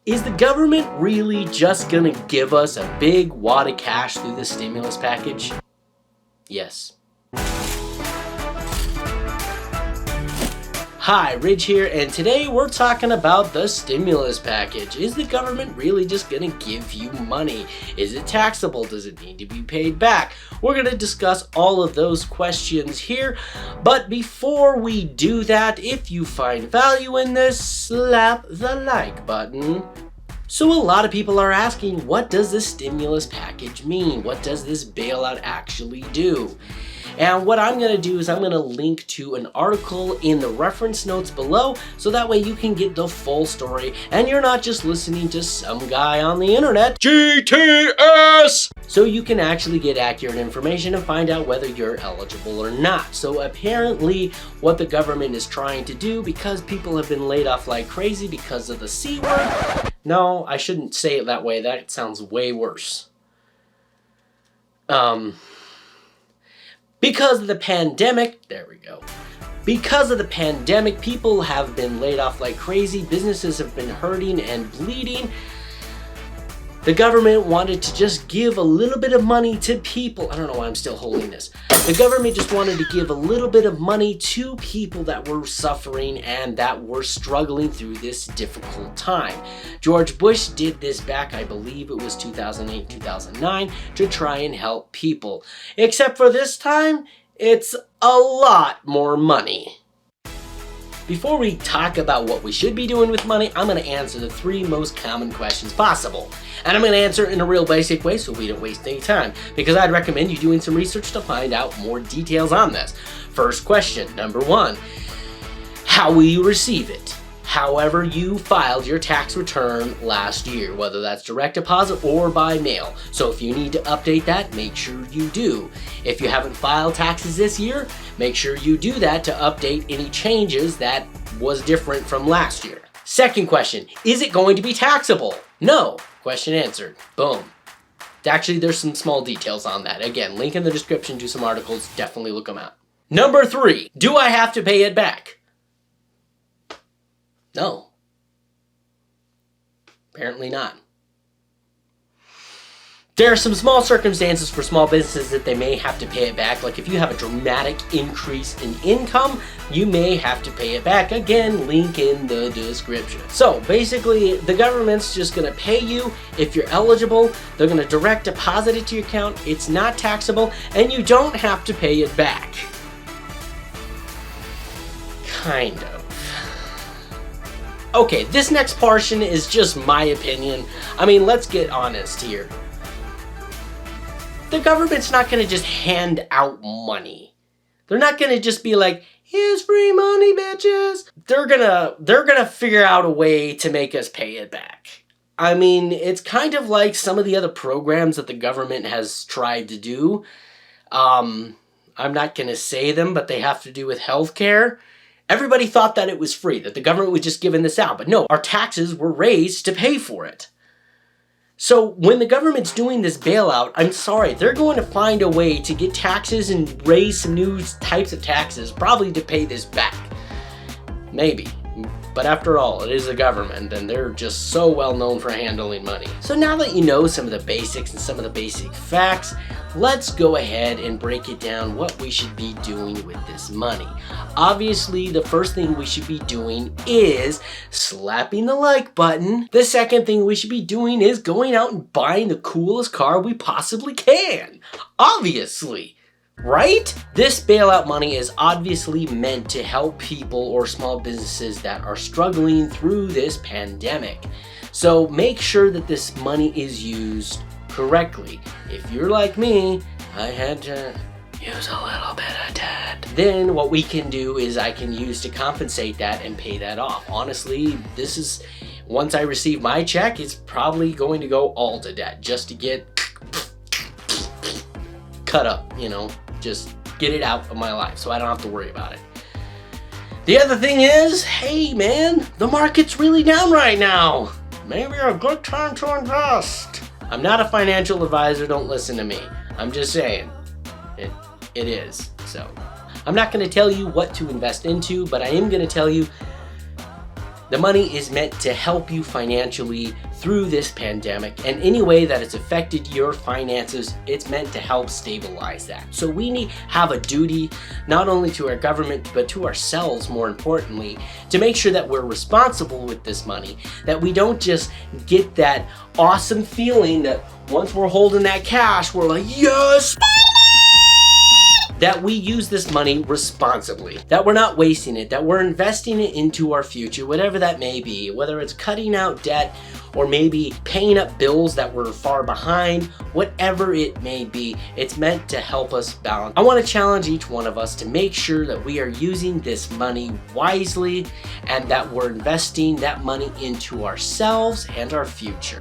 Is the government really just gonna give us a big wad of cash through this stimulus package? Yes. Hi, Ridge here, and today we're talking about the stimulus package. Is the government really just gonna give you money? Is it taxable? Does it need to be paid back? We're gonna discuss all of those questions here, but before we do that, if you find value in this, slap the like button. So a lot of people are asking, what does this stimulus package mean? What does this bailout actually do? And what I'm going to do is I'm going to link to an article in the reference notes below, so that way you can get the full story and you're not just listening to some guy on the internet, GTS! So you can actually get accurate information and find out whether you're eligible or not. So apparently what the government is trying to do, because people have been laid off like crazy because of the C word. No, I shouldn't say it that way. That sounds way worse. Because of the pandemic, there we go. Because of the pandemic, people have been laid off like crazy. Businesses have been hurting and bleeding. The government wanted to just give a little bit of money to people. I don't know why I'm still holding this. The government just wanted to give a little bit of money to people that were suffering and that were struggling through this difficult time. George Bush did this back, I believe it was 2008, 2009, to try and help people. Except for this time, it's a lot more money. Before we talk about what we should be doing with money, I'm going to answer the 3 most common questions possible. And I'm going to answer it in a real basic way so we don't waste any time, because I'd recommend you doing some research to find out more details on this. First question, number 1, how will you receive it? However you filed your tax return last year, whether that's direct deposit or by mail. So if you need to update that, make sure you do. If you haven't filed taxes this year, make sure you do that to update any changes that was different from last year. Second question, is it going to be taxable? No. Question answered. Boom. Actually, there's some small details on that. Again, link in the description to some articles. Definitely look them out. Number 3, do I have to pay it back? No. Apparently not. There are some small circumstances for small businesses that they may have to pay it back. Like if you have a dramatic increase in income, you may have to pay it back. Again, link in the description. So basically, the government's just going to pay you. If you're eligible, they're going to direct deposit it to your account. It's not taxable, and you don't have to pay it back. Kind of. Okay, this next portion is just my opinion. I mean, let's get honest here. The government's not going to just hand out money. They're not going to just be like, here's free money, bitches. They're gonna figure out a way to make us pay it back. I mean, it's kind of like some of the other programs that the government has tried to do. I'm not going to say them, but they have to do with healthcare. Everybody thought that it was free, that the government was just giving this out. But no, our taxes were raised to pay for it. So when the government's doing this bailout, I'm sorry, they're going to find a way to get taxes and raise some new types of taxes, probably to pay this back. Maybe. But after all, it is the government, and they're just so well known for handling money. So now that you know some of the basics and some of the basic facts, let's go ahead and break it down what we should be doing with this money. Obviously, the first thing we should be doing is slapping the like button. The second thing we should be doing is going out and buying the coolest car we possibly can. Obviously. Right? This bailout money is obviously meant to help people or small businesses that are struggling through this pandemic. So make sure that this money is used correctly. If you're like me, I had to use a little bit of debt. Then what we can do is I can use to compensate that and pay that off. Honestly, this is, once I receive my check, it's probably going to go all to debt just to get cut up, you know, just get it out of my life so I don't have to worry about it. The other thing is, hey man, the market's really down right now. Maybe a good time to invest. I'm not a financial advisor, don't listen to me. I'm just saying, it is. So, I'm not going to tell you what to invest into, but I am going to tell you The money is meant to help you financially through this pandemic, and any way that it's affected your finances, it's meant to help stabilize that. So we have a duty, not only to our government, but to ourselves, more importantly, to make sure that we're responsible with this money, that we don't just get that awesome feeling that once we're holding that cash, we're like, yes! That we use this money responsibly, that we're not wasting it, that we're investing it into our future, whatever that may be, whether it's cutting out debt or maybe paying up bills that were far behind, whatever it may be, it's meant to help us balance. I want to challenge each one of us to make sure that we are using this money wisely and that we're investing that money into ourselves and our future.